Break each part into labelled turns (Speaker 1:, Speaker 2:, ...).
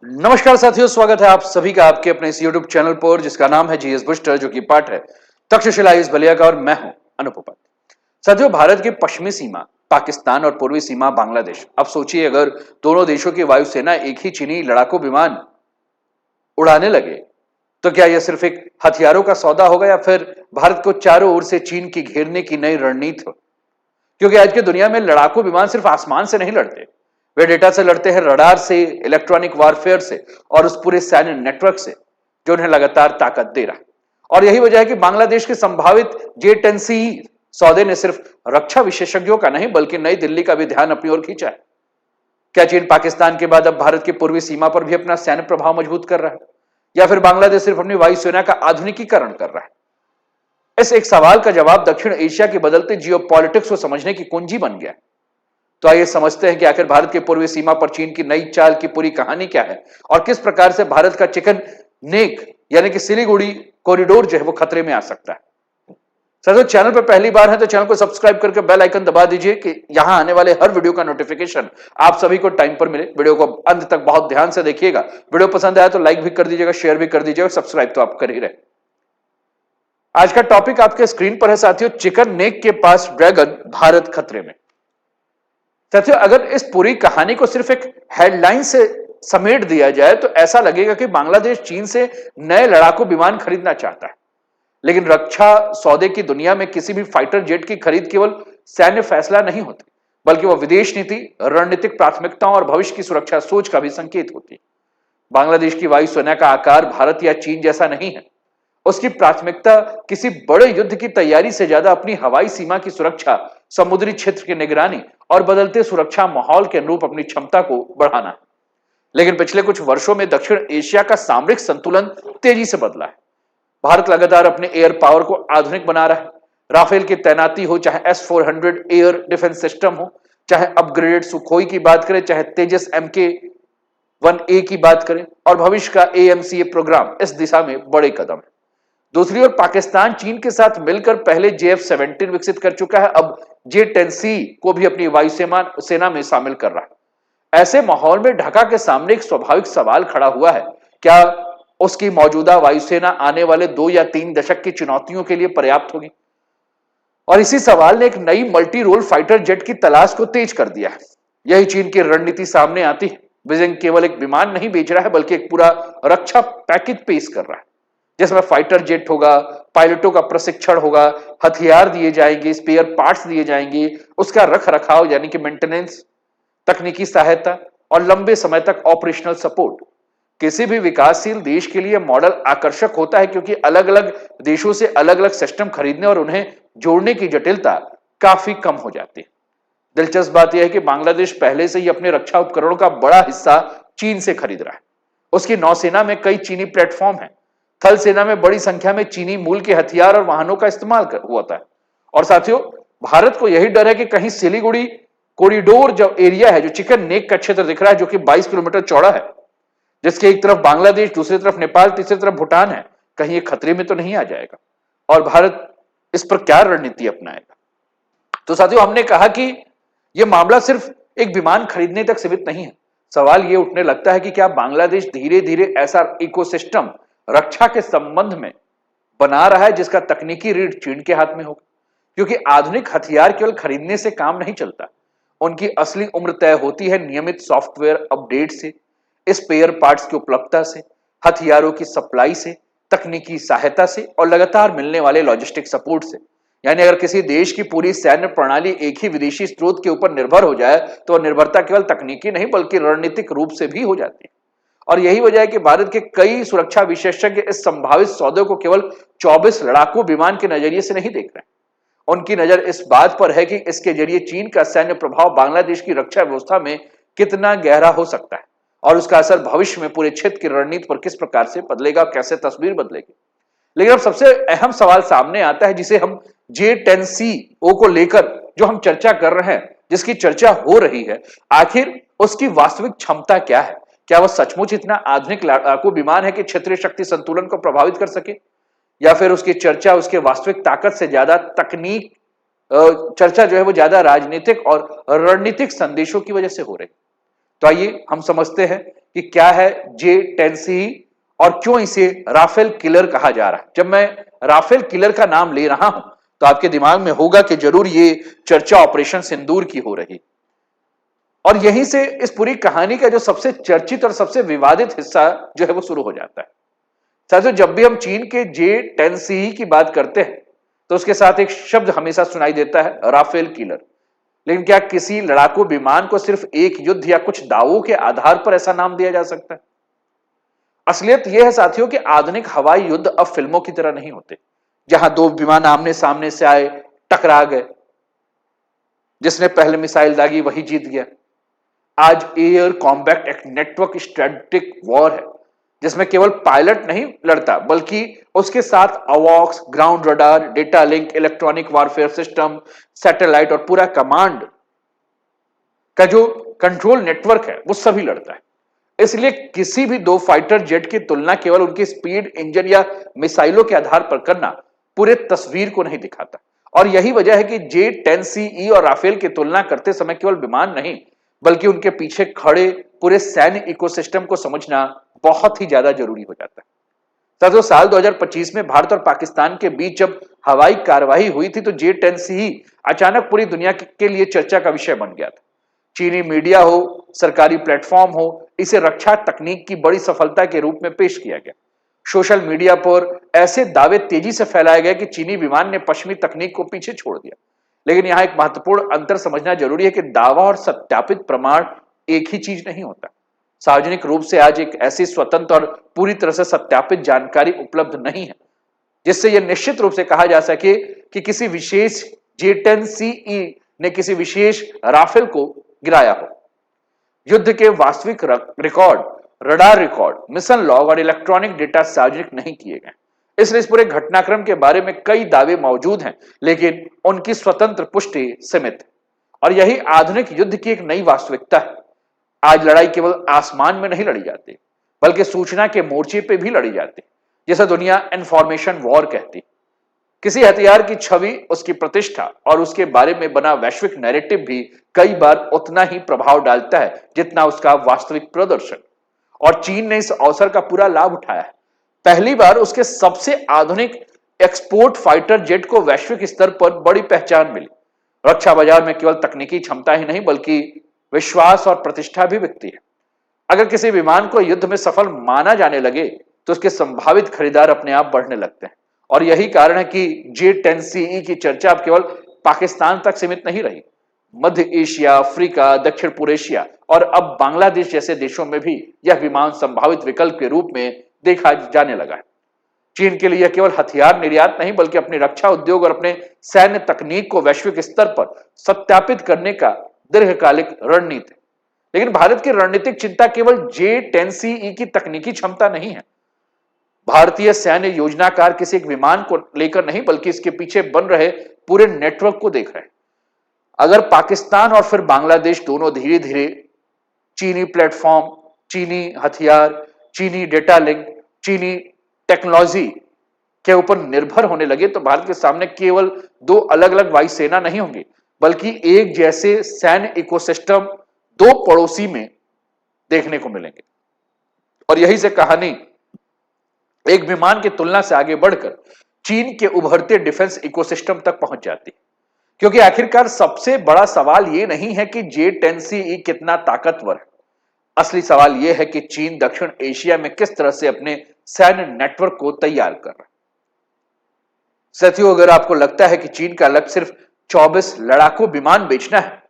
Speaker 1: नमस्कार साथियों, स्वागत है आप सभी का आपके अपने इस YouTube चैनल पर जिसका नाम है जीएस बूस्टर, जो कि पार्ट है तक्षशिला इस बलिया का। और मैं हूं अनुप उपाध्याय। साथियों, भारत की पश्चिमी सीमा पाकिस्तान और पूर्वी सीमा बांग्लादेश। अब सोचिए, अगर दोनों देशों की वायुसेना एक ही चीनी लड़ाकू विमान उड़ाने लगे तो क्या यह सिर्फ एक हथियारों का सौदा होगा या फिर भारत को चारों ओर से चीन की घेरने की नई रणनीति हो? क्योंकि आज की दुनिया में लड़ाकू विमान सिर्फ आसमान से नहीं लड़ते, वे डेटा से लड़ते हैं, रडार से, इलेक्ट्रॉनिक वारफेयर से और उस पूरे सैन्य नेटवर्क से जो उन्हें लगातार ताकत दे रहा है। और यही वजह है कि बांग्लादेश के संभावित J-10C सौदे ने सिर्फ रक्षा विशेषज्ञों का नहीं बल्कि नई दिल्ली का भी ध्यान अपनी ओर खींचा है। क्या चीन पाकिस्तान के बाद अब भारत की पूर्वी सीमा पर भी अपना सैन्य प्रभाव मजबूत कर रहा है, या फिर बांग्लादेश सिर्फ अपनी वायुसेना का आधुनिकीकरण कर रहा है? इस एक सवाल का जवाब दक्षिण एशिया के बदलते जियोपॉलिटिक्स को समझने की कुंजी बन गया। तो आइए समझते हैं कि आखिर भारत की पूर्वी सीमा पर चीन की नई चाल की पूरी कहानी क्या है और किस प्रकार से भारत का चिकन नेक यानी कि सिलीगुड़ी कॉरिडोर जो है वो खतरे में आ सकता है। साथियों, चैनल पर पहली बार है तो चैनल को सब्सक्राइब करके बेल आइकन दबा दीजिए कि यहां आने वाले हर वीडियो का नोटिफिकेशन आप सभी को टाइम पर मिले। वीडियो को अंत तक बहुत ध्यान से देखिएगा। वीडियो पसंद आया तो लाइक भी कर दीजिएगा, शेयर भी कर दीजिएगा, सब्सक्राइब तो आप कर ही रहे। आज का टॉपिक आपके स्क्रीन पर है साथियों, चिकन नेक के पास ड्रैगन, भारत खतरे में। साथियों, अगर इस पूरी कहानी को सिर्फ एक हेडलाइन से समेट दिया जाए तो ऐसा लगेगा कि बांग्लादेश चीन से नए लड़ाकू विमान खरीदना चाहता है। लेकिन रक्षा सौदे की दुनिया में किसी भी फाइटर जेट की खरीद केवल सैन्य फैसला नहीं होती, बल्कि वह विदेश नीति, रणनीतिक प्राथमिकताओं और भविष्य की सुरक्षा सोच का भी संकेत होती है। बांग्लादेश की वायुसेना का आकार भारत या चीन जैसा नहीं है। उसकी प्राथमिकता किसी बड़े युद्ध की तैयारी से ज्यादा अपनी हवाई सीमा की सुरक्षा, समुद्री क्षेत्र की निगरानी और बदलते सुरक्षा माहौल के अनुरूप अपनी क्षमता को बढ़ाना है। लेकिन पिछले कुछ वर्षों में दक्षिण एशिया का सामरिक संतुलन तेजी से बदला है। भारत लगातार अपने एयर पावर को आधुनिक बना रहा है। राफेल की तैनाती हो, चाहे S-400 एयर डिफेंस सिस्टम हो, चाहे अपग्रेडेड सुखोई की बात करें, चाहे तेजस MK-1A की बात करें और भविष्य का AMCA प्रोग्राम, इस दिशा में बड़े कदम है। दूसरी ओर पाकिस्तान चीन के साथ मिलकर पहले JF-17 विकसित कर चुका है, अब J-10C को भी अपनी वायुसेना सेना में शामिल कर रहा है। ऐसे माहौल में ढाका के सामने एक स्वाभाविक सवाल खड़ा हुआ है, क्या उसकी मौजूदा वायुसेना आने वाले 2 या 3 दशक की चुनौतियों के लिए पर्याप्त होगी? और इसी सवाल ने एक नई मल्टी रोल फाइटर जेट की तलाश को तेज कर दिया है। यही चीन की रणनीति सामने आती है। बीजिंग केवल एक विमान नहीं बेच रहा है बल्कि एक पूरा रक्षा पैकेज पेश कर रहा है, जिसमें फाइटर जेट होगा, पायलटों का प्रशिक्षण होगा, हथियार दिए जाएंगे, स्पेयर पार्ट्स दिए जाएंगे, उसका रख रखाव यानी कि मेंटेनेंस, तकनीकी सहायता और लंबे समय तक ऑपरेशनल सपोर्ट। किसी भी विकासशील देश के लिए मॉडल आकर्षक होता है क्योंकि अलग अलग देशों से अलग अलग सिस्टम खरीदने और उन्हें जोड़ने की जटिलता काफी कम हो जाती है। दिलचस्प बात यह है कि बांग्लादेश पहले से ही अपने रक्षा उपकरणों का बड़ा हिस्सा चीन से खरीद रहा है। उसकी नौसेना में कई चीनी प्लेटफॉर्म है। थल सेना में बड़ी संख्या में चीनी मूल के हथियार और वाहनों का इस्तेमाल होता है। और साथियों, भारत को यही डर है कि कहीं सिलीगुड़ी कॉरिडोर जो एरिया है, जो चिकन नेक का क्षेत्र दिख रहा है, जो कि 22 किलोमीटर चौड़ा है, जिसके एक तरफ बांग्लादेश, दूसरी तरफ नेपाल, तीसरी तरफ भूटान है, कहीं ये खतरे में तो नहीं आ जाएगा? और भारत इस पर क्या रणनीति अपनाएगा? तो साथियों, हमने कहा कि यह मामला सिर्फ एक विमान खरीदने तक सीमित नहीं है। सवाल यह उठने लगता है कि क्या बांग्लादेश धीरे धीरे ऐसा इकोसिस्टम रक्षा के संबंध में बना रहा है जिसका तकनीकी रीढ़ चीन के हाथ में होगा? क्योंकि आधुनिक हथियार केवल खरीदने से काम नहीं चलता। उनकी असली उम्र तय होती है नियमित सॉफ्टवेयर अपडेट से, स्पेयर पार्ट्स की उपलब्धता से, हथियारों की सप्लाई से, तकनीकी सहायता से और लगातार मिलने वाले लॉजिस्टिक सपोर्ट से। यानी अगर किसी देश की पूरी सैन्य प्रणाली एक ही विदेशी स्रोत के ऊपर निर्भर हो जाए तो निर्भरता केवल तकनीकी नहीं बल्कि रणनीतिक रूप से भी हो जाती है। और यही वजह है कि भारत के कई सुरक्षा विशेषज्ञ इस संभावित सौदे को केवल 24 लड़ाकू विमान के नजरिए से नहीं देख रहे। उनकी नजर इस बात पर है कि इसके जरिए चीन का सैन्य प्रभाव बांग्लादेश की रक्षा व्यवस्था में कितना गहरा हो सकता है और उसका असर भविष्य में पूरे क्षेत्र की रणनीति पर किस प्रकार से बदलेगा, कैसे तस्वीर बदलेगी। लेकिन अब सबसे अहम सवाल सामने आता है, जिसे हम J-10C को लेकर जो हम चर्चा कर रहे हैं, जिसकी चर्चा हो रही है, आखिर उसकी वास्तविक क्षमता क्या है? क्या वह सचमुच इतना आधुनिक लड़ाकू विमान है कि क्षेत्रीय शक्ति संतुलन को प्रभावित कर सके, या फिर उसकी चर्चा उसके वास्तविक ताकत से ज्यादा तकनीक चर्चा जो है वो ज्यादा राजनीतिक और रणनीतिक संदेशों की वजह से हो रही? तो आइए हम समझते हैं कि क्या है J-10C और क्यों इसे राफेल किलर कहा जा रहा है। जब मैं राफेल किलर का नाम ले रहा हूं तो आपके दिमाग में होगा कि जरूर ये चर्चा ऑपरेशन सिंदूर की हो रही, और यहीं से इस पूरी कहानी का जो सबसे चर्चित और सबसे विवादित हिस्सा जो है वो शुरू हो जाता है। साथियों, जब भी हम चीन के J-10C की बात करते हैं तो उसके साथ एक शब्द हमेशा सुनाई देता है, राफेल किलर। लेकिन क्या किसी लड़ाकू विमान को सिर्फ एक युद्ध या कुछ दावों के आधार पर ऐसा नाम दिया जा सकता है? असलियत यह है साथियों कि आधुनिक हवाई युद्ध अब फिल्मों की तरह नहीं होते, जहां दो विमान आमने सामने से आए, टकरा गए, जिसने पहले मिसाइल दागी वही जीत गया। आज एयर कॉम्बैट एक नेटवर्क स्ट्रेटेजिक वॉर है, जिसमें केवल पायलट नहीं लड़ता बल्कि उसके साथ अवॉक्स, ground radar, data link, electronic warfare system, satellite और पूरा कमांड का जो कंट्रोल नेटवर्क है वो सभी लड़ता है। इसलिए किसी भी दो फाइटर जेट की तुलना केवल उनकी स्पीड, इंजन या मिसाइलों के आधार पर करना पूरे तस्वीर को नहीं दिखाता। और यही वजह है कि J-10C और राफेल की तुलना करते समय केवल विमान नहीं बल्कि उनके पीछे खड़े पूरे सैन्य इकोसिस्टम को समझना बहुत ही ज्यादा जरूरी हो जाता है। साथियों, साल 2025 में भारत और पाकिस्तान के बीच जब हवाई कार्रवाई हुई थी तो J-10C अचानक पूरी दुनिया के लिए चर्चा का विषय बन गया था। चीनी मीडिया हो, सरकारी प्लेटफॉर्म हो, इसे रक्षा तकनीक की बड़ी सफलता के रूप में पेश किया गया। सोशल मीडिया पर ऐसे दावे तेजी से फैलाए गए कि चीनी विमान ने पश्चिमी तकनीक को पीछे छोड़ दिया। लेकिन यहां एक महत्वपूर्ण अंतर समझना जरूरी है कि दावा और सत्यापित प्रमाण एक ही चीज नहीं होता। सार्वजनिक रूप से आज एक ऐसी स्वतंत्र और पूरी तरह से सत्यापित जानकारी उपलब्ध नहीं है जिससे यह निश्चित रूप से कहा जा सके कि किसी विशेष J-10C ने किसी विशेष राफेल को गिराया हो। युद्ध के वास्तविक record, radar record, mission log और इलेक्ट्रॉनिक डेटा सार्वजनिक नहीं किए गए, इसलिए इस पूरे घटनाक्रम के बारे में कई दावे मौजूद हैं, लेकिन उनकी स्वतंत्र पुष्टि सीमित है। और यही आधुनिक युद्ध की एक नई वास्तविकता है। आज लड़ाई केवल आसमान में नहीं लड़ी जाती बल्कि सूचना के मोर्चे पे भी लड़ी जाती, जिसे दुनिया इंफॉर्मेशन वॉर कहती। किसी हथियार की छवि, उसकी प्रतिष्ठा और उसके बारे में बना वैश्विक नैरेटिव भी कई बार उतना ही प्रभाव डालता है जितना उसका वास्तविक प्रदर्शन। और चीन ने इस अवसर का पूरा लाभ उठाया है। पहली बार उसके सबसे आधुनिक एक्सपोर्ट फाइटर जेट को वैश्विक स्तर पर बड़ी पहचान मिली। रक्षा बाजार में केवल तकनीकी क्षमता ही नहीं बल्कि विश्वास और प्रतिष्ठा भी बिकती है। अगर किसी विमान को युद्ध में सफल माना जाने लगे तो उसके संभावित खरीदार अपने आप बढ़ने लगते हैं। और यही कारण है कि J-10C की चर्चा अब केवल पाकिस्तान तक सीमित नहीं रही। मध्य एशिया, अफ्रीका, दक्षिण पूर्व एशिया और अब बांग्लादेश जैसे देशों में भी यह विमान संभावित विकल्प के रूप में देखा जाने लगा है। चीन के लिए यह केवल हथियार निर्यात नहीं बल्कि अपनी रक्षा उद्योग और अपने सैन्य तकनीक को वैश्विक स्तर पर सत्यापित करने का दीर्घकालिक रणनीति है। लेकिन भारत की रणनीतिक चिंता केवल J-10C की तकनीकी क्षमता नहीं है। भारतीय सैन्य योजनाकार किसी एक विमान को लेकर नहीं बल्कि इसके पीछे बन रहे पूरे नेटवर्क को देख रहे हैं। अगर पाकिस्तान और फिर बांग्लादेश दोनों धीरे धीरे चीनी प्लेटफॉर्म, चीनी हथियार, चीनी डेटा लिंक, चीनी टेक्नोलॉजी के ऊपर निर्भर होने लगे तो भारत के सामने केवल दो अलग अलग वायुसेना नहीं होंगी बल्कि एक जैसे सैन्य इकोसिस्टम दो पड़ोसी में देखने को मिलेंगे। और यही से कहानी एक विमान की तुलना से आगे बढ़कर चीन के उभरते डिफेंस इकोसिस्टम तक पहुंच जाती है। क्योंकि आखिरकार सबसे बड़ा सवाल यह नहीं है कि J-10C कितना ताकतवर है। असली सवाल यह है कि चीन दक्षिण एशिया में किस तरह से अपने सैन्य नेटवर्क को तैयार कर रहा है। साथियों, अगर आपको लगता है कि चीन का लक्ष्य सिर्फ 24 लड़ाकू विमान बेचना है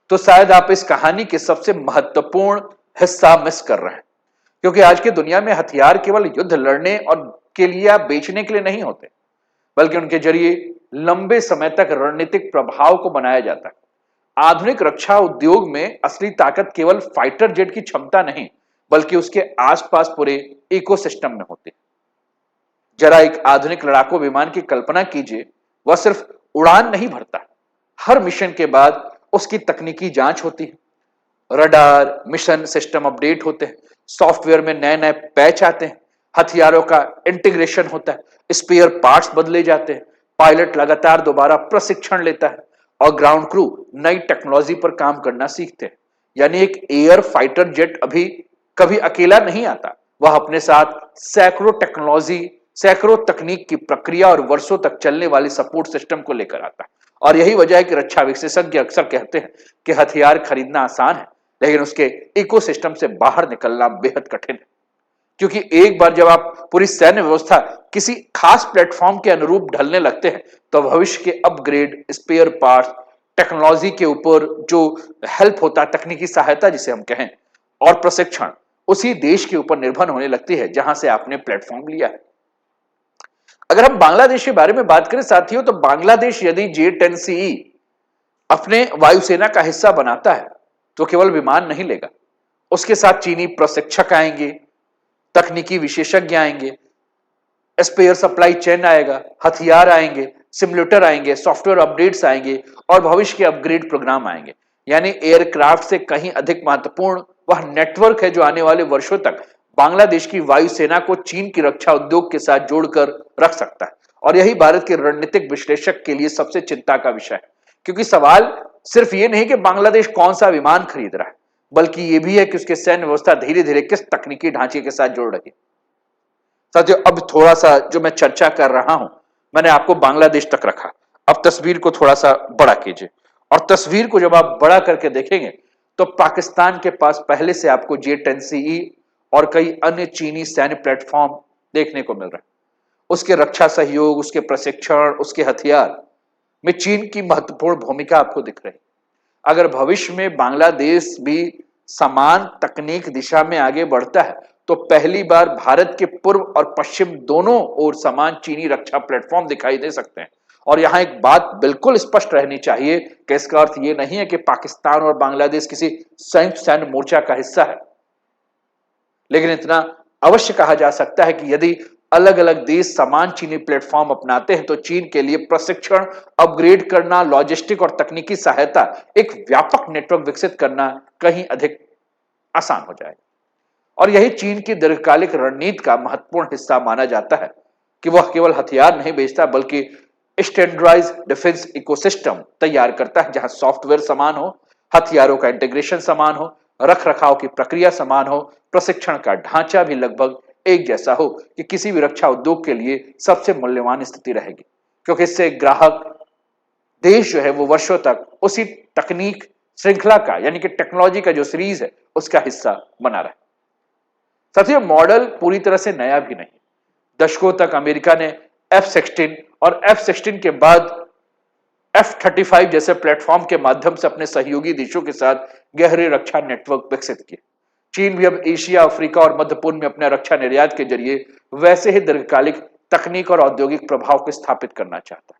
Speaker 1: तो शायद आप इस कहानी के सबसे महत्वपूर्ण हिस्सा मिस कर रहे हैं। क्योंकि आज की दुनिया में हथियार केवल युद्ध लड़ने और के लिए या बेचने के लिए नहीं होते बल्कि उनके जरिए लंबे समय तक रणनीतिक प्रभाव को बनाया जाता है। आधुनिक रक्षा उद्योग में असली ताकत केवल फाइटर जेट की क्षमता नहीं बल्कि उसके आसपास पूरे इकोसिस्टम में होती है। जरा एक आधुनिक लड़ाकू विमान की कल्पना कीजिए, वह सिर्फ उड़ान नहीं भरता, हर मिशन के बाद उसकी तकनीकी जांच होती है, रडार, मिशन सिस्टम अपडेट होते हैं, सॉफ्टवेयर में नए नए पैच आते हैं, हथियारों का इंटीग्रेशन होता है, स्पेयर पार्ट्स बदले जाते हैं, पायलट लगातार दोबारा प्रशिक्षण लेता है और ग्राउंड क्रू नई टेक्नोलॉजी पर काम करना सीखते हैं। यानी एक एयर फाइटर जेट अभी कभी अकेला नहीं आता, वह अपने साथ सैकड़ों तकनीक की प्रक्रिया और वर्षों तक चलने वाली सपोर्ट सिस्टम को लेकर आता है। और यही वजह है कि रक्षा विशेषज्ञ अक्सर कहते हैं कि हथियार खरीदना आसान है, लेकिन उसके इकोसिस्टम से बाहर निकलना बेहद कठिन है। क्योंकि एक बार जब आप पूरी सैन्य व्यवस्था किसी खास प्लेटफॉर्म के अनुरूप ढलने लगते हैं, तो भविष्य के अपग्रेड, स्पेयर पार्ट्स, टेक्नोलॉजी के ऊपर जो हेल्प होता है, तकनीकी सहायता जिसे हम कहें, और प्रशिक्षण उसी देश के ऊपर निर्भर होने लगती है जहां से आपने प्लेटफॉर्म लिया है। अगर हम बांग्लादेश के बारे में बात करें साथियों, तो बांग्लादेश यदि J-10CE अपने वायुसेना का हिस्सा बनाता है तो केवल विमान नहीं लेगा, उसके साथ चीनी प्रशिक्षक आएंगे, तकनीकी विशेषज्ञ आएंगे, स्पेयर सप्लाई चेन आएगा, हथियार आएंगे, सिमुलेटर आएंगे, सॉफ्टवेयर अपडेट्स आएंगे और भविष्य के अपग्रेड प्रोग्राम आएंगे। यानी एयरक्राफ्ट से कहीं अधिक महत्वपूर्ण वह नेटवर्क है जो आने वाले वर्षों तक बांग्लादेश की वायुसेना को चीन की रक्षा उद्योग के साथ जोड़कर रख सकता है। और यही भारत के रणनीतिक विश्लेषक के लिए सबसे चिंता का विषय है, क्योंकि सवाल सिर्फ ये नहीं कि बांग्लादेश कौन सा विमान खरीद रहा है, बल्कि यह भी है कि उसके सैन्य व्यवस्था धीरे धीरे किस तकनीकी ढांचे के साथ जुड़ रही है। साथियों, अब थोड़ा सा जो मैं चर्चा कर रहा हूं, मैंने आपको बांग्लादेश तक रखा, अब तस्वीर को थोड़ा सा बड़ा कीजिए। और तस्वीर को जब आप बड़ा करके देखेंगे तो पाकिस्तान के पास पहले से आपको J-10CE और कई अन्य चीनी सैन्य प्लेटफॉर्म देखने को मिल रहे हैं। उसके रक्षा सहयोग, उसके प्रशिक्षण, उसके हथियार में चीन की महत्वपूर्ण भूमिका आपको दिख रही है। अगर भविष्य में बांग्लादेश भी समान तकनीक दिशा में आगे बढ़ता है, तो पहली बार भारत के पूर्व और पश्चिम दोनों ओर समान चीनी रक्षा प्लेटफॉर्म दिखाई दे सकते हैं। और यहां एक बात बिल्कुल स्पष्ट रहनी चाहिए कि इसका अर्थ यह नहीं है कि पाकिस्तान और बांग्लादेश किसी संयुक्त सैन्य मोर्चा का हिस्सा है, लेकिन इतना अवश्य कहा जा सकता है कि यदि अलग अलग देश समान चीनी प्लेटफॉर्म अपनाते हैं तो चीन के लिए प्रशिक्षण, अपग्रेड करना, लॉजिस्टिक और तकनीकी सहायता, एक व्यापक नेटवर्क विकसित करना कहीं अधिक आसान हो जाएगा। और यही चीन की दीर्घकालिक रणनीति का महत्वपूर्ण हिस्सा माना जाता है कि वह केवल हथियार नहीं बेचता, बल्कि स्टैंडर्डाइज्ड डिफेंस इकोसिस्टम तैयार करता है, जहां सॉफ्टवेयर समान हो, हथियारों का इंटीग्रेशन समान हो, रख रखाव की प्रक्रिया समान हो, प्रशिक्षण का ढांचा भी लगभग एक जैसा हो, कि किसी भी रक्षा उद्योग के लिए सबसे मूल्यवान स्थिति रहेगी। क्योंकि इससे ग्राहक देश जो है वो वर्षों तक उसी तकनीक श्रृंखला का, यानी कि टेक्नोलॉजी का जो सीरीज है, उसका हिस्सा बना रहे। साथियों, मॉडल पूरी तरह से नया भी नहीं। दशकों तक अमेरिका ने F-16 और F-16 के बाद F-35 जैसे प्लेटफॉर्म के माध्यम से अपने सहयोगी देशों के साथ गहरे रक्षा नेटवर्क विकसित किए। चीन भी अब एशिया, अफ्रीका और मध्य पूर्व में अपने रक्षा निर्यात के जरिए वैसे ही दीर्घकालिक तकनीक और औद्योगिक प्रभाव को स्थापित करना चाहता है।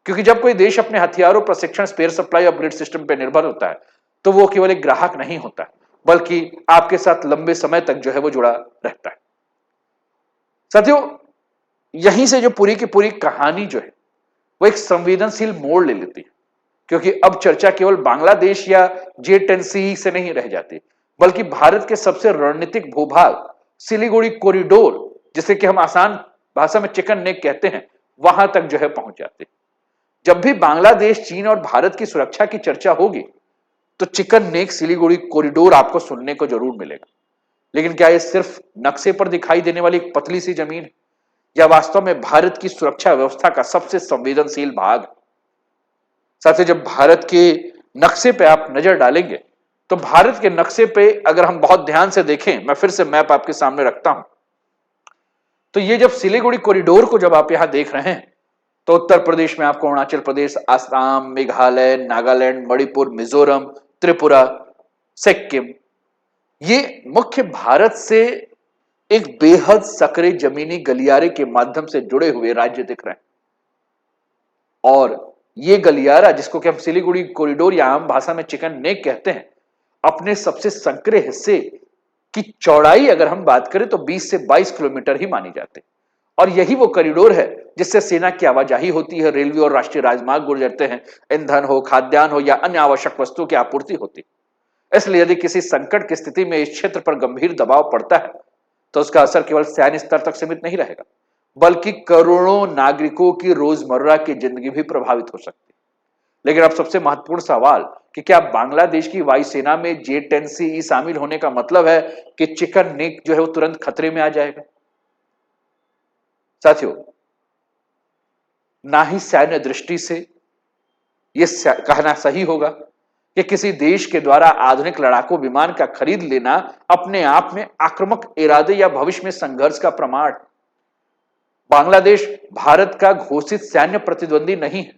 Speaker 1: क्योंकि जब कोई देश अपने हथियारों, प्रशिक्षण, स्पेयर सप्लाई, अपग्रेड सिस्टम पर निर्भर होता है, तो वो केवल एक ग्राहक नहीं होता, बल्कि आपके साथ लंबे समय तक जो है वो जुड़ा रहता है। साथियों, यहीं से जो पूरी की पूरी कहानी जो है वो एक संवेदनशील मोड़ ले लेती है, क्योंकि अब चर्चा केवल बांग्लादेश या J-10CE से नहीं रह जाती, बल्कि भारत के सबसे रणनीतिक भूभाग सिलीगुड़ी कॉरिडोर, जिसे कि हम आसान भाषा में चिकन नेक कहते हैं, वहां तक जो है पहुंच जाती। जब भी बांग्लादेश, चीन और भारत की सुरक्षा की चर्चा होगी, तो चिकन नेक सिलीगुड़ी कॉरिडोर आपको सुनने को जरूर मिलेगा। लेकिन क्या यह सिर्फ नक्शे पर दिखाई देने वाली एक पतली सी जमीन है, या वास्तव में भारत की सुरक्षा व्यवस्था का सबसे संवेदनशील भाग? साथियों, जब भारत के नक्शे पे आप नजर डालेंगे, तो भारत के नक्शे पे अगर हम बहुत ध्यान से देखें, मैं फिर से मैप आपके सामने रखता हूं, तो ये जब सिलीगुड़ी कॉरिडोर को जब आप यहां देख रहे हैं, तो उत्तर प्रदेश में आपको अरुणाचल प्रदेश, असम, मेघालय, नागालैंड, मणिपुर, मिजोरम, त्रिपुरा, सिक्किम, ये मुख्य भारत से एक बेहद सकरे जमीनी गलियारे के माध्यम से जुड़े हुए राज्य दिख रहे हैं। और ये गलियारा, जिसको कि हम सिलीगुड़ी कॉरिडोर या आम भाषा में चिकन नेक कहते हैं, अपने सबसे संकरे हिस्से की चौड़ाई अगर हम बात करें तो 20 से 22 किलोमीटर ही मानी जाती है। और यही वो कॉरिडोर है जिससे सेना की आवाजाही होती है, रेलवे और राष्ट्रीय राजमार्ग गुजरते हैं, ईंधन हो, खाद्यान्न हो या अन्य आवश्यक वस्तुओं की आपूर्ति होती है। इसलिए यदि किसी संकट की स्थिति में इस क्षेत्र पर गंभीर दबाव पड़ता है, तो उसका असर केवल सैन्य स्तर तक सीमित नहीं रहेगा, बल्कि करोड़ों नागरिकों की रोजमर्रा की जिंदगी भी प्रभावित हो सकती है। लेकिन अब सबसे महत्वपूर्ण सवाल कि क्या बांग्लादेश की वायुसेना में J-10C शामिल होने का मतलब है कि चिकन नेक जो है वो तुरंत खतरे में आ जाएगा? साथियों, ना ही सैन्य दृष्टि से यह कहना सही होगा कि किसी देश के द्वारा आधुनिक लड़ाकू विमान का खरीद लेना अपने आप में आक्रामक इरादे या भविष्य में संघर्ष का प्रमाण। बांग्लादेश भारत का घोषित सैन्य प्रतिद्वंदी नहीं है।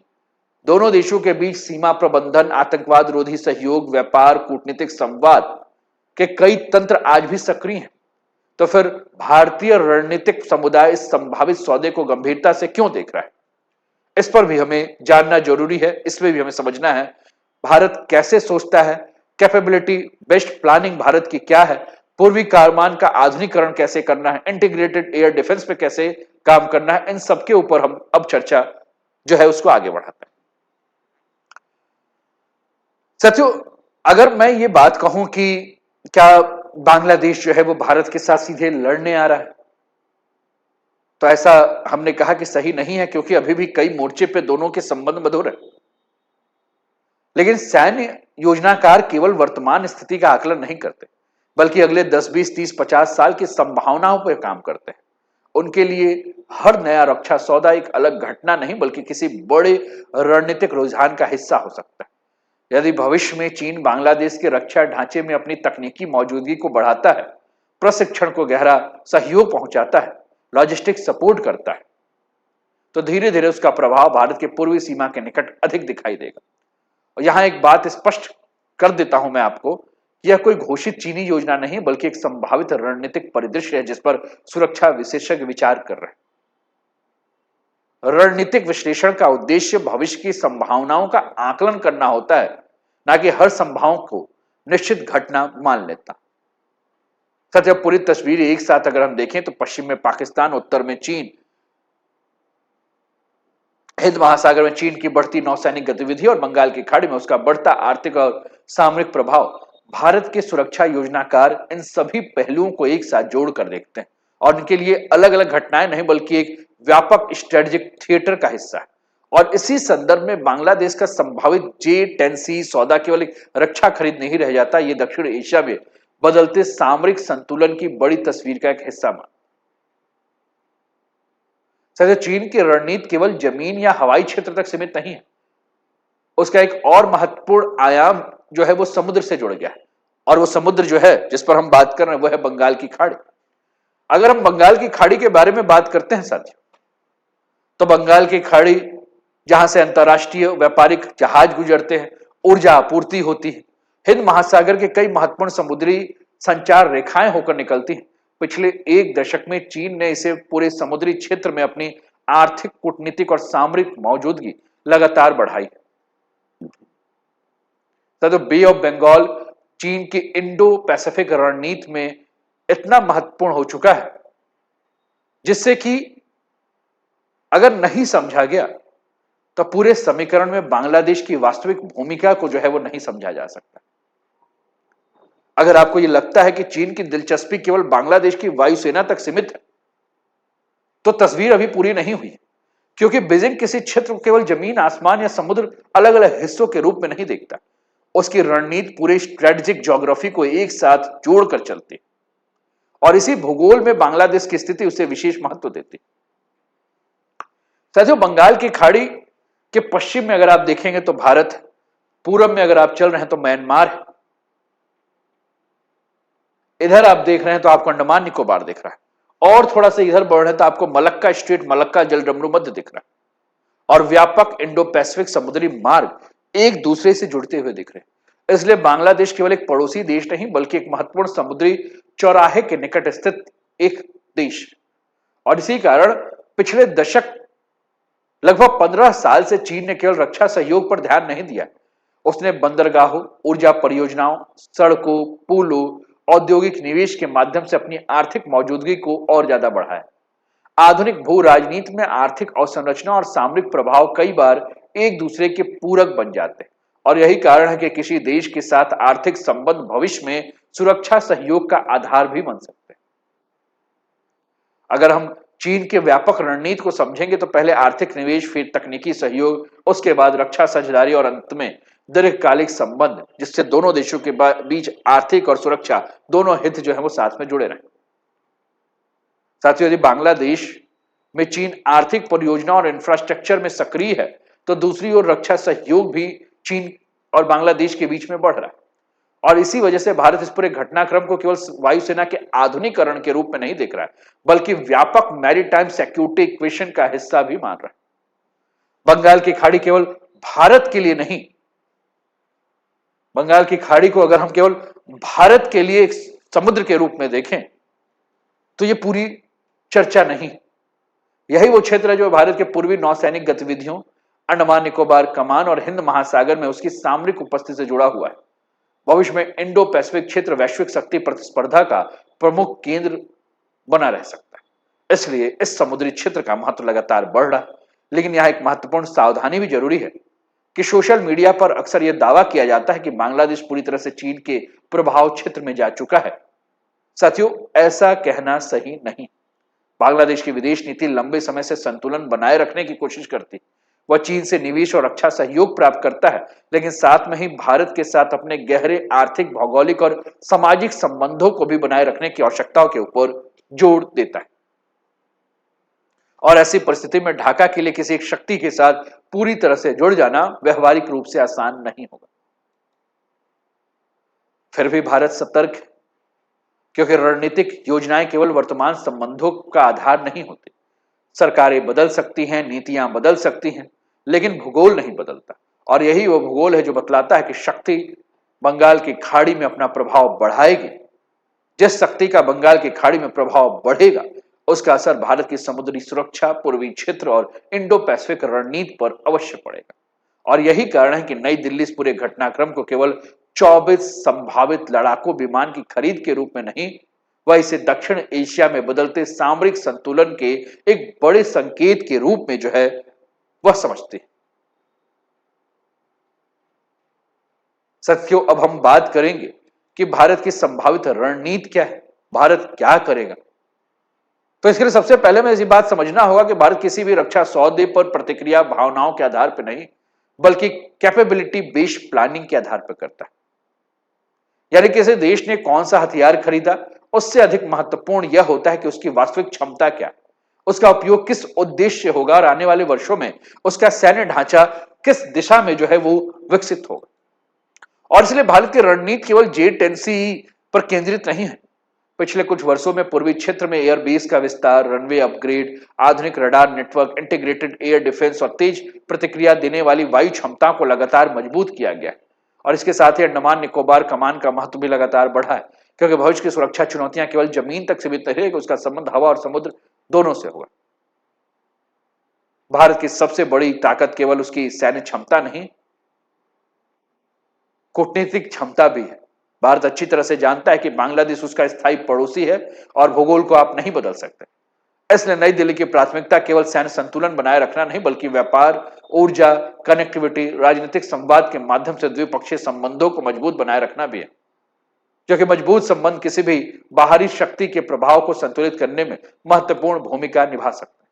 Speaker 1: दोनों देशों के बीच सीमा प्रबंधन, आतंकवाद रोधी सहयोग, व्यापार, कूटनीतिक संवाद के कई तंत्र आज भी सक्रिय हैं। तो फिर भारतीय रणनीतिक समुदाय इस संभावित सौदे को गंभीरता से क्यों देख रहा है? इस पर भी हमें जानना जरूरी है, इसमें भी हमें समझना है भारत कैसे सोचता है, कैपेबिलिटी बेस्ड प्लानिंग भारत की क्या है, पूर्वी कमान का आधुनिकीकरण कैसे करना है, इंटीग्रेटेड एयर डिफेंस पे कैसे काम करना है, इन सबके ऊपर हम अब चर्चा जो है उसको आगे बढ़ाते हैं। साथियों, अगर मैं ये बात कहूं कि क्या बांग्लादेश जो है वो भारत के साथ सीधे लड़ने आ रहा है, तो ऐसा हमने कहा कि सही नहीं है, क्योंकि अभी भी कई मोर्चे पे दोनों के संबंध मधुर है। लेकिन सैन्य योजनाकार केवल वर्तमान स्थिति का आकलन नहीं करते, बल्कि अगले 10, 20, 30, 50 साल की संभावनाओं पर काम करते हैं। उनके लिए हर नया रक्षा सौदा एक अलग घटना नहीं, बल्कि किसी बड़े रणनीतिक रुझान का हिस्सा हो सकता है। यदि भविष्य में चीन बांग्लादेश के रक्षा ढांचे में अपनी तकनीकी मौजूदगी को बढ़ाता है, प्रशिक्षण को गहरा सहयोग पहुंचाता है, लॉजिस्टिक सपोर्ट करता है, तो धीरे धीरे उसका प्रभाव भारत के पूर्वी सीमा के निकट अधिक दिखाई देगा। और यहां एक बात स्पष्ट कर देता हूं मैं आपको, यह कोई घोषित चीनी योजना नहीं, बल्कि एक संभावित रणनीतिक परिदृश्य है जिस पर सुरक्षा विशेषज्ञ विचार कर रहे हैं। रणनीतिक विश्लेषण का उद्देश्य भविष्य की संभावनाओं का आकलन करना होता है, ना कि हर संभावना को निश्चित घटना मान लेता। सत्य पूरी तस्वीर एक साथ अगर हम देखें तो पश्चिम में पाकिस्तान, उत्तर में चीन, हिंद महासागर में चीन की बढ़ती नौसैनिक गतिविधि और बंगाल की खाड़ी में उसका बढ़ता आर्थिक और सामरिक प्रभाव, भारत के सुरक्षा योजनाकार इन सभी पहलुओं को एक साथ जोड़कर देखते हैं और इनके लिए अलग अलग घटनाएं नहीं, बल्कि एक व्यापक स्ट्रेटेजिक थिएटर का हिस्सा है। और इसी संदर्भ में बांग्लादेश का संभावित J-10C सौदा केवल एक रक्षा खरीद नहीं रह जाता, ये दक्षिण एशिया में बदलते सामरिक संतुलन की बड़ी तस्वीर का एक हिस्सा माना। चीन की रणनीति केवल जमीन या हवाई क्षेत्र तक सीमित नहीं है, उसका एक और महत्वपूर्ण आयाम जो है वो समुद्र से जुड़ गया है, और वो समुद्र जो है जिस पर हम बात कर रहे हैं वो है बंगाल की खाड़ी। अगर हम बंगाल की खाड़ी के बारे में बात करते हैं साथियों, तो बंगाल की खाड़ी जहां से अंतरराष्ट्रीय व्यापारिक जहाज गुजरते हैं, ऊर्जा आपूर्ति होती है, हिंद महासागर के कई महत्वपूर्ण समुद्री संचार रेखाएं होकर निकलती हैं। पिछले एक दशक में चीन ने इसे पूरे समुद्री क्षेत्र में अपनी आर्थिक, कूटनीतिक और सामरिक मौजूदगी लगातार बढ़ाई। तो बे ऑफ बंगाल चीन की इंडो पैसिफिक रणनीति में इतना महत्वपूर्ण हो चुका है, जिससे कि अगर नहीं समझा गया तो पूरे समीकरण में बांग्लादेश की वास्तविक भूमिका को जो है वो नहीं समझा जा सकता। अगर आपको यह लगता है कि चीन की दिलचस्पी केवल बांग्लादेश की वायुसेना तक सीमित है, तो तस्वीर अभी पूरी नहीं हुई, क्योंकि बीजिंग किसी क्षेत्र को केवल जमीन, आसमान या समुद्र अलग अलग हिस्सों के रूप में नहीं देखता। उसकी रणनीति पूरे स्ट्रेटेजिक ज्योग्राफी को एक साथ जोड़कर चलती, और इसी भूगोल में बांग्लादेश की स्थिति उसे विशेष महत्व देती। साथियों, बंगाल की खाड़ी के पश्चिम में अगर आप देखेंगे तो भारत, पूरब में अगर आप चल रहे हैं तो म्यांमार है, इधर आप देख रहे हैं तो आपको अंडमान निकोबार दिख रहा है, और थोड़ा सा इधर बढ़ रहे हैं तो आपको मलक्का स्ट्रेट, मलक्का जलडमरू मध्य दिख रहा है, और व्यापक इंडो पैसिफिक समुद्री मार्ग एक दूसरे से जुड़ते हुए दिख रहे हैं। इसलिए बांग्लादेश केवल एक पड़ोसी देश नहीं, बल्कि एक महत्वपूर्ण समुद्री चौराहे के निकट स्थित एक देश। और इसी कारण पिछले दशक लगभग 15 साल से चीन ने केवल रक्षा सहयोग पर ध्यान नहीं दिया, उसने बंदरगाहों, ऊर्जा परियोजनाओं, सड़कों, पुलों, औद्योगिक निवेश के माध्यम से अपनी आर्थिक मौजूदगी को और ज्यादा बढ़ाया। आधुनिक भू राजनीति में आर्थिक अवसंरचना और सामरिक प्रभाव कई बार एक दूसरे के पूरक बन जाते हैं, और यही कारण है कि किसी देश के साथ आर्थिक संबंध भविष्य में सुरक्षा सहयोग का आधार भी बन सकते हैं। अगर हम चीन के व्यापक रणनीति को समझेंगे तो पहले आर्थिक निवेश, फिर तकनीकी सहयोग, उसके बाद रक्षा साझेदारी और अंत में दीर्घकालिक संबंध, जिससे दोनों देशों के बीच आर्थिक और सुरक्षा दोनों हित जो है वो साथ में जुड़े रहे। साथियों, यदि बांग्लादेश में चीन आर्थिक परियोजना और इंफ्रास्ट्रक्चर में सक्रिय है, तो दूसरी ओर रक्षा सहयोग भी चीन और बांग्लादेश के बीच में बढ़ रहा है। और इसी वजह से भारत इस पूरे घटनाक्रम को केवल वायुसेना के आधुनिकीकरण के रूप में नहीं देख रहा है, बल्कि व्यापक मैरीटाइम सिक्योरिटी इक्वेशन का हिस्सा भी मान रहा है। बंगाल की खाड़ी केवल भारत के लिए नहीं, बंगाल की खाड़ी को अगर हम केवल भारत के लिए एक समुद्र के रूप में देखें तो यह पूरी चर्चा नहीं। यही वो क्षेत्र है जो भारत के पूर्वी नौसैनिक गतिविधियों, अंडमान निकोबार कमान और हिंद महासागर में उसकी सामरिक उपस्थिति से जुड़ा हुआ है। भविष्य में इंडो पैसिफिक क्षेत्र वैश्विक शक्ति प्रतिस्पर्धा का प्रमुख केंद्र बना रह सकता है। इसलिए इस समुद्री क्षेत्र का महत्व लगातार बढ़ रहा है। लेकिन यहां एक महत्वपूर्ण सावधानी भी जरूरी है कि सोशल मीडिया पर अक्सर यह दावा किया जाता है कि बांग्लादेश पूरी तरह से चीन के प्रभाव क्षेत्र में जा चुका है। साथियों, ऐसा कहना सही नहीं। बांग्लादेश की विदेश नीति लंबे समय से संतुलन बनाए रखने की कोशिश करती। वह चीन से निवेश और रक्षा सहयोग प्राप्त करता है, लेकिन साथ में ही भारत के साथ अपने गहरे आर्थिक, भौगोलिक और सामाजिक संबंधों को भी बनाए रखने की आवश्यकताओं के ऊपर जोर देता है। और ऐसी परिस्थिति में ढाका के लिए किसी एक शक्ति के साथ पूरी तरह से जुड़ जाना व्यवहारिक रूप से आसान नहीं होगा। फिर भी भारत सतर्क है, क्योंकि रणनीतिक योजनाएं केवल वर्तमान संबंधों का आधार नहीं होती। सरकारें बदल सकती हैं, नीतियां बदल सकती हैं, लेकिन भूगोल नहीं बदलता। और यही वो भूगोल है जो बतलाता है कि शक्ति बंगाल की खाड़ी में अपना प्रभाव बढ़ाएगी। जिस शक्ति का बंगाल की खाड़ी में प्रभाव बढ़ेगा, उसका असर भारत की समुद्री सुरक्षा, पूर्वी क्षेत्र और इंडो पैसिफिक रणनीति पर अवश्य पड़ेगा। और यही कारण है कि नई दिल्ली इस पूरे घटनाक्रम को केवल 24 संभावित लड़ाकू विमान की खरीद के रूप में नहीं, वह इसे दक्षिण एशिया में बदलते सामरिक संतुलन के एक बड़े संकेत के रूप में जो है वह समझती है। साथियों, अब हम बात करेंगे कि भारत की संभावित रणनीति क्या है, भारत क्या करेगा। तो इसके लिए सबसे पहले में ऐसी बात समझना होगा कि भारत किसी भी रक्षा सौदे पर प्रतिक्रिया भावनाओं के आधार पर नहीं, बल्कि कैपेबिलिटी बेस्ड प्लानिंग के आधार पर करता है। यानी किसी देश ने कौन सा हथियार खरीदा, उससे अधिक महत्वपूर्ण यह होता है कि उसकी वास्तविक क्षमता क्या, उसका उपयोग किस उद्देश्य से होगा और आने वाले वर्षों में उसका सैन्य ढांचा किस दिशा में जो है वो विकसित होगा। और इसलिए भारत की रणनीति केवल J-10C पर केंद्रित नहीं है। पिछले कुछ वर्षों में पूर्वी क्षेत्र में एयरबेस का विस्तार, रनवे अपग्रेड, आधुनिक radar network, integrated air defence और तेज प्रतिक्रिया देने वाली वायु क्षमता को लगातार मजबूत किया गया है। और इसके साथ ही अंडमान निकोबार कमान का महत्व भी लगातार बढ़ा है, क्योंकि भविष्य की सुरक्षा चुनौतियां केवल जमीन तक सीमित नहीं रहेगी, उसका संबंध हवा और समुद्र दोनों से होगा। भारत की सबसे बड़ी ताकत केवल उसकी सैन्य क्षमता नहीं, कूटनीतिक क्षमता भी है। भारत अच्छी तरह से जानता है कि बांग्लादेश उसका स्थायी पड़ोसी है और भूगोल को आप नहीं बदल सकते। इसलिए नई दिल्ली की प्राथमिकता केवल सैन्य संतुलन बनाए रखना नहीं, बल्कि व्यापार, ऊर्जा, कनेक्टिविटी, राजनीतिक संवाद के माध्यम से द्विपक्षीय संबंधों को मजबूत बनाए रखना भी है, क्योंकि मजबूत संबंध किसी भी बाहरी शक्ति के प्रभाव को संतुलित करने में महत्वपूर्ण भूमिका निभा सकते हैं।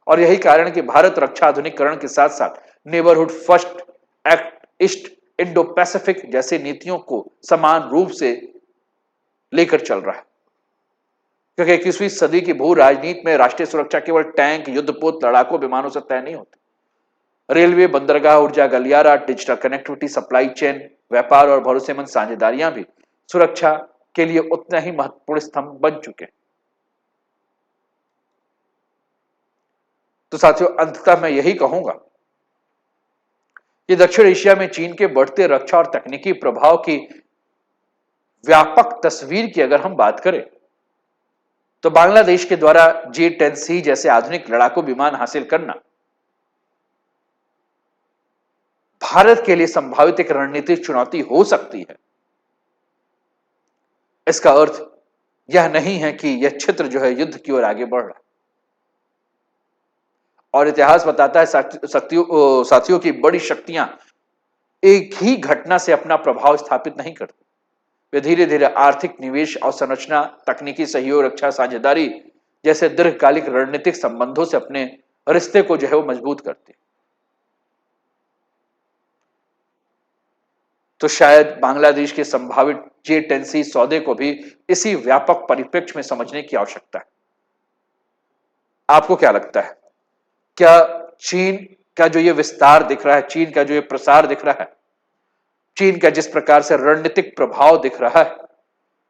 Speaker 1: और यही कारण है कि भारत रक्षा आधुनिकीकरण के साथ साथ neighbourhood first, act east, Indo Pacific जैसी नीतियों को समान रूप से लेकर चल रहा है, क्योंकि 21वीं सदी की भू राजनीति में राष्ट्रीय सुरक्षा केवल टैंक, युद्धपोत, लड़ाकू विमानों से तय नहीं होती। रेलवे, बंदरगाह, ऊर्जा गलियारा, डिजिटल कनेक्टिविटी, सप्लाई चेन, व्यापार और भरोसेमंद साझेदारियां भी सुरक्षा के लिए उतना ही महत्वपूर्ण स्तंभ बन चुके हैं। तो साथियों, अंततः मैं यही कहूंगा कि दक्षिण एशिया में चीन के बढ़ते रक्षा और तकनीकी प्रभाव की व्यापक तस्वीर की अगर हम बात करें, तो बांग्लादेश के द्वारा J-10C जैसे आधुनिक लड़ाकू विमान हासिल करना भारत के लिए संभावित एक रणनीतिक चुनौती हो सकती है। इसका अर्थ यह नहीं है कि यह क्षेत्र जो है युद्ध की ओर आगे बढ़ रहा है। और इतिहास बताता है साथियों की बड़ी शक्तियां एक ही घटना से अपना प्रभाव स्थापित नहीं करती। वे धीरे धीरे आर्थिक निवेश, अवसंरचना, तकनीकी सहयोग, रक्षा साझेदारी जैसे दीर्घकालिक रणनीतिक संबंधों से अपने रिश्ते को जो है वो मजबूत करती है। तो शायद बांग्लादेश के संभावित J10C सौदे को भी इसी व्यापक परिप्रेक्ष्य में समझने की आवश्यकता है। आपको क्या लगता है, क्या चीन का जो ये विस्तार दिख रहा है, चीन का जो ये प्रसार दिख रहा है, चीन का जिस प्रकार से रणनीतिक प्रभाव दिख रहा है,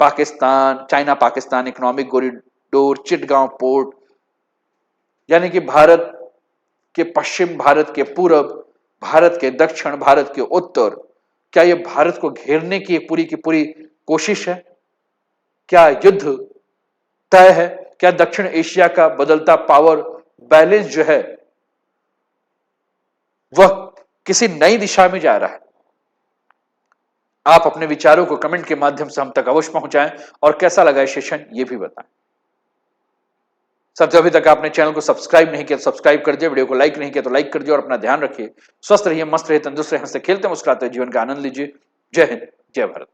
Speaker 1: Pakistan, China Pakistan economic corridor, Chittagong port, यानी कि भारत के पश्चिम, भारत के पूरब, भारत के दक्षिण, भारत के उत्तर, क्या यह भारत को घेरने की पूरी पूरी कोशिश है? क्या युद्ध तय है? क्या दक्षिण एशिया का बदलता पावर बैलेंस जो है वह किसी नई दिशा में जा रहा है? आप अपने विचारों को कमेंट के माध्यम से हम तक अवश्य पहुंचाएं और कैसा लगा सेशन ये भी बताएं। साथियों, अभी तक आपने चैनल को सब्सक्राइब नहीं किया तो सब्सक्राइब कर दिए, वीडियो को लाइक नहीं किया तो लाइक कर दिए और अपना ध्यान रखिए। स्वस्थ रहिए, मस्त रहिए, तंदुरुस्त रहिए, हंसते खेलते मुस्कुराते जीवन का आनंद लीजिए। जय हिंद, जय भारत।